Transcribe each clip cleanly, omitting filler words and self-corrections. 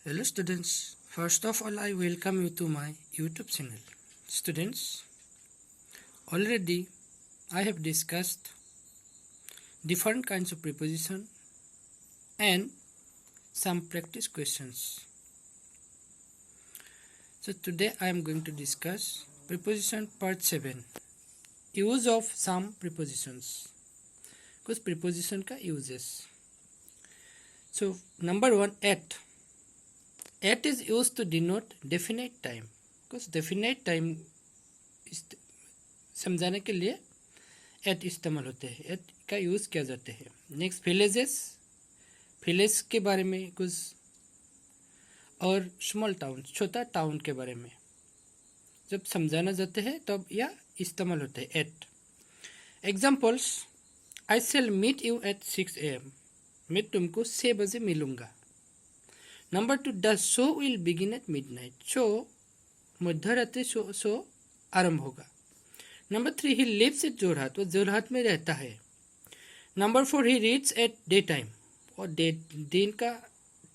Hello students, first of all I welcome you to my YouTube channel. Students, already I have discussed different kinds of preposition and some practice questions. So today I am going to discuss preposition part 7, use of some prepositions. कुछ preposition का uses. So number 1, at. At is used to denote definite time. कुछ definite time समझाने के लिए at इस्तेमाल होते हैं, at का यूज़ किया जाते हैं. नेक्स्ट villages, विलेज के बारे में कुछ, और स्मॉल टाउन, छोटा टाउन के बारे में जब समझाना जाते हैं तब यह इस्तेमाल होते हैं at. Examples, I shall meet you at 6 AM. मैं तुमको 6 बजे मिलूंगा. Number 2, the show will begin at midnight. Show मध्यरात्रि शो आरंभ होगा. Number 3, he lives at Jorhat. वो जोरहाट में रहता है. Number 4, he reads at day time. और दिन का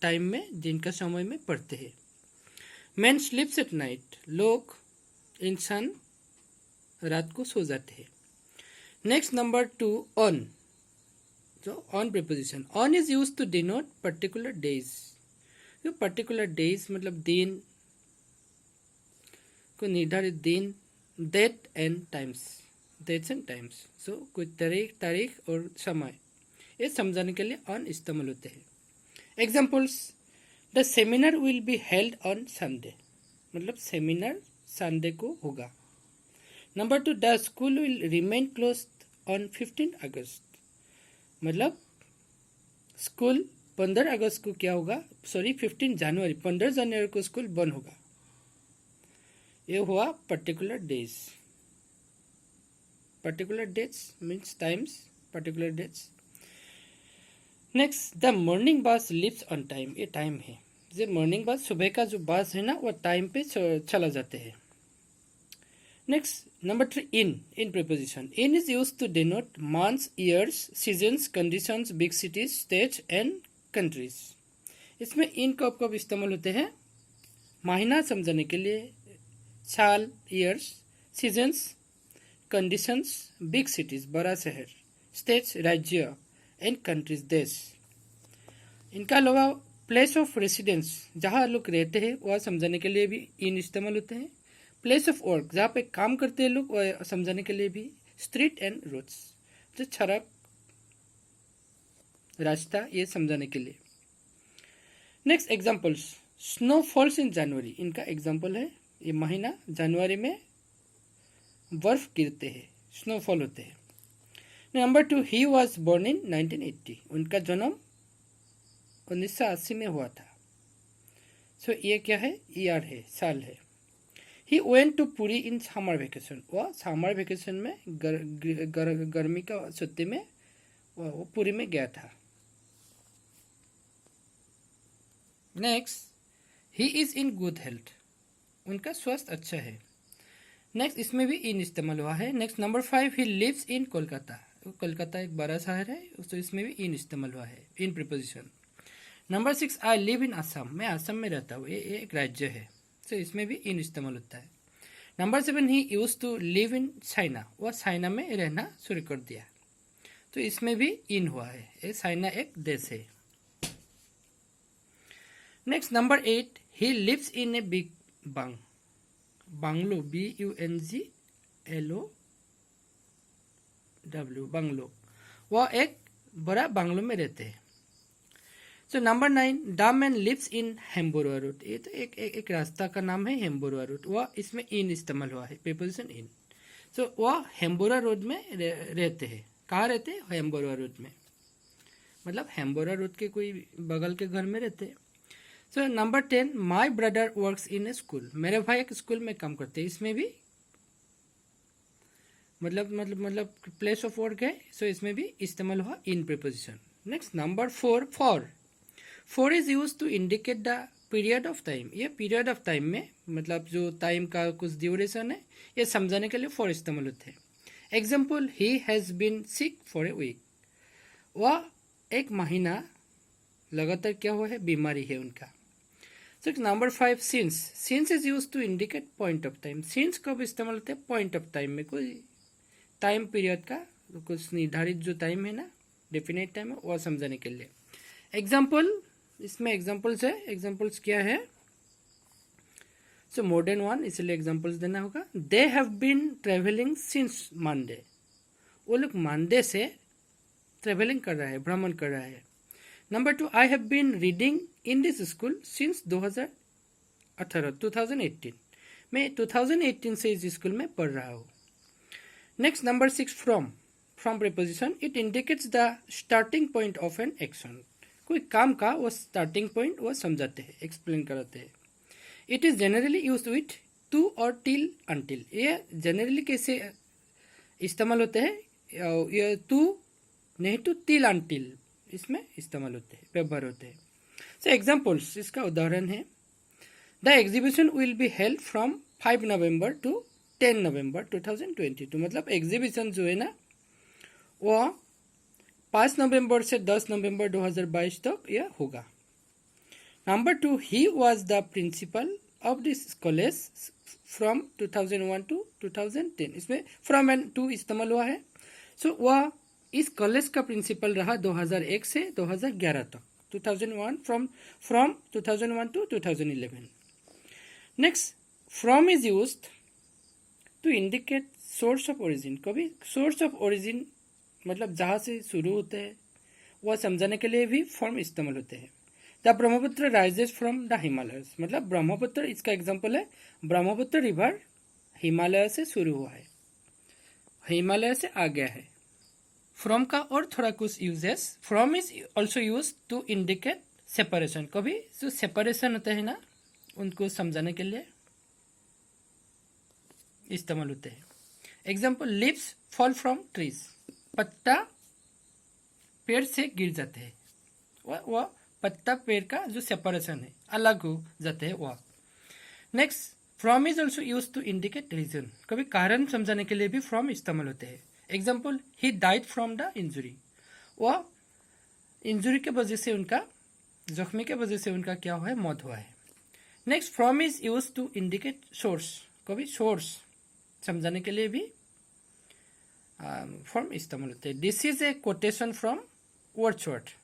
टाइम में, दिन का समय में पढ़ते हैं. Man sleeps at night. लोग, इंसान रात को सो जाते हैं. Next number 2, on. जो on preposition, on is use to denote particular days. जो पर्टिकुलर डेज मतलब दिन को निर्धारित दिन, date and times, dates and times. So कुछ तारीख और समय, ये समझाने के लिए ऑन इस्तेमाल होते हैं. Examples, the seminar will be held on Sunday. मतलब सेमिनार संडे को होगा. Number 2, the school will remain close on 15 अगस्त. मतलब स्कूल 15 अगस्त को क्या होगा, 15 जनवरी, 15 जनवरी को स्कूल बंद होगा. ये हुआ particular days. Particular dates means times, particular dates. Next, the morning bus lives on time. ये टाइम है. जो मॉर्निंग बस, सुबह का जो बस है ना, वो टाइम पे चला जाते हैं. Next number 3, in preposition. In is use to denote months, years, seasons, conditions, big cities, states and countries. इसमें इन कब कब इस्तेमाल होते हैं, महीना समझाने के लिए, साल, years, seasons, conditions, big cities, बड़ा शहर, स्टेट्स, राज्य, एंड कंट्रीज, देश. इनका अलावा प्लेस ऑफ रेसिडेंस, जहाँ लोग रहते हैं, वह समझाने के लिए भी इन इस्तेमाल होते हैं. प्लेस ऑफ वर्क, जहाँ पे काम करते हैं लोग, वह समझाने के लिए भी. स्ट्रीट एंड रोड्स, जो सड़क, रास्ता, ये समझाने के लिए. Next examples, snow falls in January. इनका एग्जाम्पल है, ये महीना जनवरी में बर्फ गिरते हैं, स्नोफॉल होते हैं. Number 2, he was born in 1980. उनका जन्म 1980 में हुआ था. सो ये क्या है, ईयर है, साल है. He went to Puri in summer vacation. वह समर वेकेशन में, गर्मी का छुट्टी में वो पुरी में गया था. Next, he is in good health. उनका स्वास्थ्य अच्छा है. नेक्स्ट, इसमें भी इन इस्तेमाल हुआ है. Next number 5, he lives in Kolkata. Kolkata एक बड़ा शहर है, तो इसमें भी इन इस्तेमाल हुआ है, in preposition. Number 6, I live in Assam. मैं असम में रहता हूँ, ये एक राज्य है, तो इसमें भी इन इस्तेमाल होता है. Number 7, he used to live in China. वह चाइना में रहना शुरू कर दिया, तो इसमें भी इन हुआ है. ये चाइना एक देश है. Next number 8, he lives in a big bungalow, BUNGLO, bungalow. वह एक बड़ा बांग्लो में रहते हैं. So number 9, the man lives in Hemborua road. ये तो एक रास्ता का नाम है, हेम्बोरुआ रोड. वह इसमें इन इस्तेमाल हुआ है, प्रीपोजिशन इन. सो वह हेम्बोरुआ रोड में रहते हैं. कहाँ रहते हैं, हेम्बोरुआ रोड में. मतलब हेम्बोरुआ रोड के कोई बगल के घर में रहते हैं. So number 10, my brother works in A school. मेरे भाई एक स्कूल में काम करते हैं. इसमें भी मतलब प्लेस ऑफ वर्क है, सो इसमें भी इस्तेमाल हुआ in preposition. Next number 4, for is use to indicate the period of time. ये पीरियड ऑफ टाइम में, मतलब जो टाइम का कुछ ड्यूरेशन है, ये समझाने के लिए फॉर इस्तेमाल होते हैं. Example, he has been sick for a week. वह एक महीना लगातार क्या हुआ है, बीमारी है उनका. So number 5 since is use to indicate point of time. Since कब इस्तेमाल होते हैं? पॉइंट ऑफ टाइम में, कोई टाइम पीरियड का कुछ निर्धारित जो टाइम है ना, डेफिनेट टाइम है, वह समझाने के लिए। एग्जाम्पल, इसमें एग्जाम्पल्स है। एग्जाम्पल्स क्या है? सो मोर देन वन, इसलिए एग्जाम्पल्स देना होगा। They have been travelling since Monday. वो लोग मंडे से ट्रेवलिंग कर रहा है, भ्रमण कर रहा है। Number 2, I have been reading in this school since 2018। मैं 2018 से इस स्कूल में पढ़ रहा हूँ। Next number 6, from preposition, it indicates the starting point of an action. कोई काम का वो स्टार्टिंग पॉइंट वो समझाते हैं, एक्सप्लेन कराते हैं। It is generally use with to और टिल अनटिल। ये जनरली कैसे इस्तेमाल होते हैं? ये टू नहीं तो टिल अनटिल इसमें इस्तेमाल होते हैं, व्यवहार होते हैं। सो एग्जाम्पल्स, इसका उदाहरण है। The exhibition will be held from 5 November to 10 November 2022। मतलब एग्जीबिशन जो है ना, वह 5 नवंबर से 10 नवंबर 2022 तक यह होगा। Number 2, he was the principal of this college from 2001 to 2010। इसमें फ्रॉम एंड टू इस्तेमाल हुआ है। सो वह इस कॉलेज का प्रिंसिपल रहा 2001 से 2011 तक। 2001 from 2001 to 2011। Next, from is used to indicate source of origin. कभी सोर्स ऑफ ओरिजिन मतलब जहाँ से शुरू होते हैं वह समझाने के लिए भी फ्रॉम इस्तेमाल होते हैं। The Brahmaputra rises from the Himalayas. मतलब ब्रह्मपुत्र, इसका एग्जाम्पल है, ब्रह्मपुत्र रिवर हिमालय से शुरू हुआ है, हिमालय से आ गया है। फ्रॉम का और थोड़ा कुछ uses. From is also use to indicate separation. कभी जो सेपरेशन होते हैं ना, उनको समझाने के लिए इस्तेमाल होते हैं। Example, leaves fall from trees. पत्ता पेड़ से गिर जाते हैं, वह पत्ता पेड़ का जो सेपरेशन है, अलग हो जाते हैं वह। Next, from is also use to indicate reason. कभी कारण समझाने के लिए भी फ्रॉम इस्तेमाल होते हैं। Example, he died from the injury. वह इंजुरी के वजह से, उनका जख्मी के वजह से उनका क्या हुआ है? मौत हुआ है। Next, from is use to indicate source. कभी सोर्स समझाने के लिए भी फ्रॉम इस्तेमाल होते हैं। This is a quotation from Wordsworth.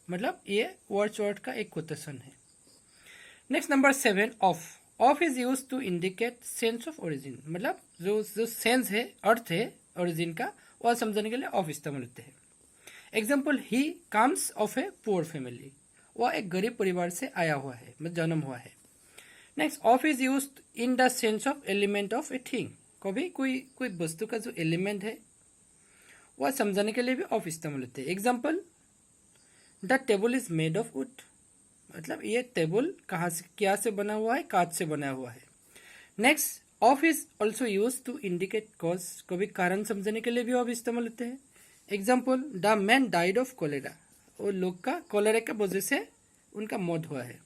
मतलब ये वर्ड्सवर्थ का एक कोटेशन है। Next number 7, of is use to indicate sense of origin. मतलब जो सेंस है, अर्थ है ओरिजिन का, वह समझाने के लिए ऑफ इस्तेमाल होते हैं। Example, he comes of a poor family. वह एक गरीब परिवार से आया हुआ है, मतलब जन्म हुआ है। Next, of is use in the sense of element of a thing. कभी कोई वस्तु का जो एलिमेंट है वह समझाने के लिए भी ऑफ इस्तेमाल होते हैं। Example, the table is made of would. मतलब ये टेबल कहाँ से, क्या से बना हुआ है? कांच से बना हुआ है। Next, of is also use to indicate cause. कभी कारण समझाने के लिए भी ऑफ इस्तेमाल होते हैं। Example, the man died of cholera. वो लोग का कोलेरा की वजह से उनका मौत हुआ है।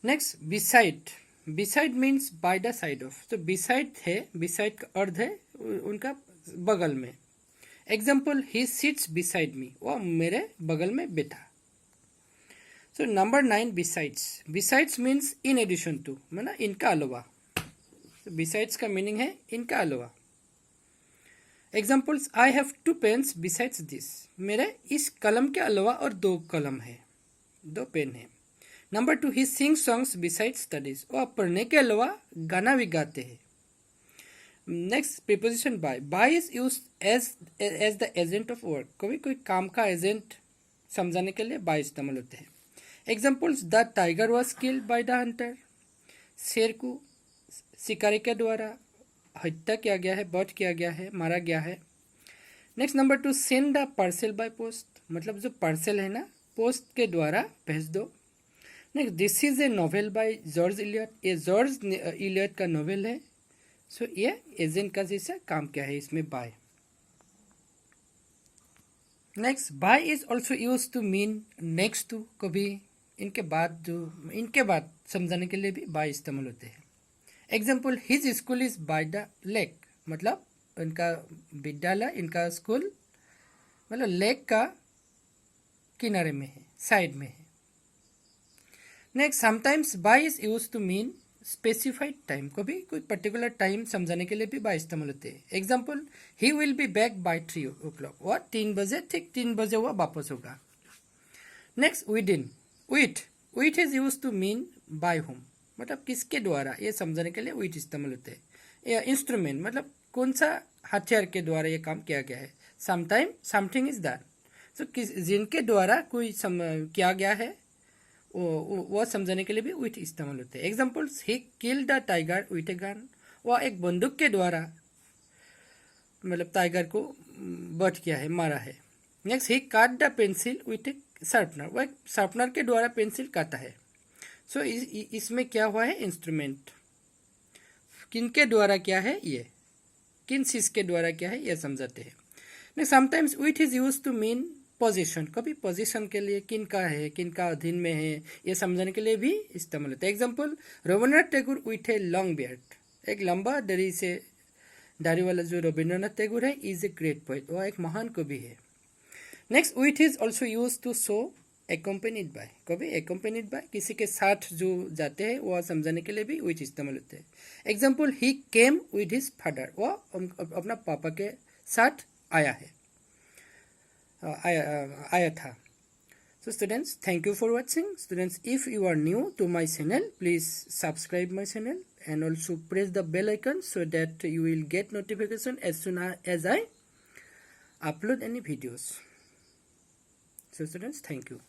Next, beside. Beside means by the side of. तो बिसाइड है, बिसाइड का अर्थ है उनका बगल में। Example, he sits beside me. वो मेरे बगल में बैठा। So number 9, besides. Besides means in addition to, मतलब इनका अलावा। बिसाइड्स का मीनिंग है इनका अलावा। Examples, I have 2 pens besides this. मेरे इस कलम के अलावा और 2 कलम है, 2 पेन है। Number 2, he sing songs beside studies. वो पढ़ने के अलावा गाना भी गाते हैं। Next, preposition by. By is use as the agent of work. कभी कोई काम का एजेंट समझाने के लिए बाय इस्तेमाल होते हैं। Examples, the tiger was killed by the Hunter. शेर को शिकारी के द्वारा हत्या किया गया है, वध किया गया है, मारा गया है। Next number 2, send the parcel by post. मतलब जो पार्सल है ना, पोस्ट के द्वारा भेज दो। Next, this is A novel by George Eliot. ये जॉर्ज इलियट का नॉवेल है। सो ये एजेंट का जैसा काम क्या है इसमें by. Next, by is also use to mean next to. कभी इनके बाद समझाने के लिए भी बाय इस्तेमाल होते हैं। Example, his school is by the lake. मतलब इनका विद्यालय, इनका स्कूल मतलब लेक का किनारे में है, साइड में है। Next sometimes by is use to mean specified time, कभी कोई पर्टिकुलर टाइम समझाने के लिए भी बाय इस्तेमाल होते हैं. Example, he will be back by 3 o'clock, वह 3 बजे, ठीक 3 बजे वह वापस होगा. Next with in, with is use to mean by whom, मतलब किसके द्वारा, ये समझाने के लिए विथ इस्तेमाल होते हैं. इंस्ट्रूमेंट, मतलब कौन सा हथियार के द्वारा ये काम किया गया है. समटाइम समथिंग इज डन, तो जिनके द्वारा कोई किया गया है वो समझाने के लिए भी विथ इस्तेमाल होते हैं. Examples, he killed the tiger with a gun, वह एक बंदूक के द्वारा मतलब टाइगर को बच किया है, मारा है. नेक्स्ट, ही काट the pencil with A sharpener, वह एक शार्पनर के द्वारा पेंसिल काटा है. सो इसमें क्या हुआ है, इंस्ट्रूमेंट किनके द्वारा क्या है, ये किन चीज के द्वारा क्या है ये समझाते हैं. Next, sometimes with is use to mean position, कभी पोजीशन के लिए किन का है, किन का अधीन में है, ये समझाने के लिए भी इस्तेमाल होता है. Example, Rabindranath Tagore with a long beard, एक लंबा दाढ़ी से दाढ़ी वाला जो रविन्द्रनाथ टैगोर है इज ए ग्रेट पोएट, वह एक महान कवि है. Next, with is also use to show accompanied by, कभी एक्कम्पेनिड बाय किसी के साथ जो जाते हैं वह समझाने के लिए भी विथ इस्तेमाल होते हैं. Example, he came with his father, वह अपना पापा के साथ आया है, आया था. So students, thank you for watching. Students, if you are new to my channel, please subscribe my channel and also press the bell icon so that you will get notification as soon as I upload any videos. So students, thank you.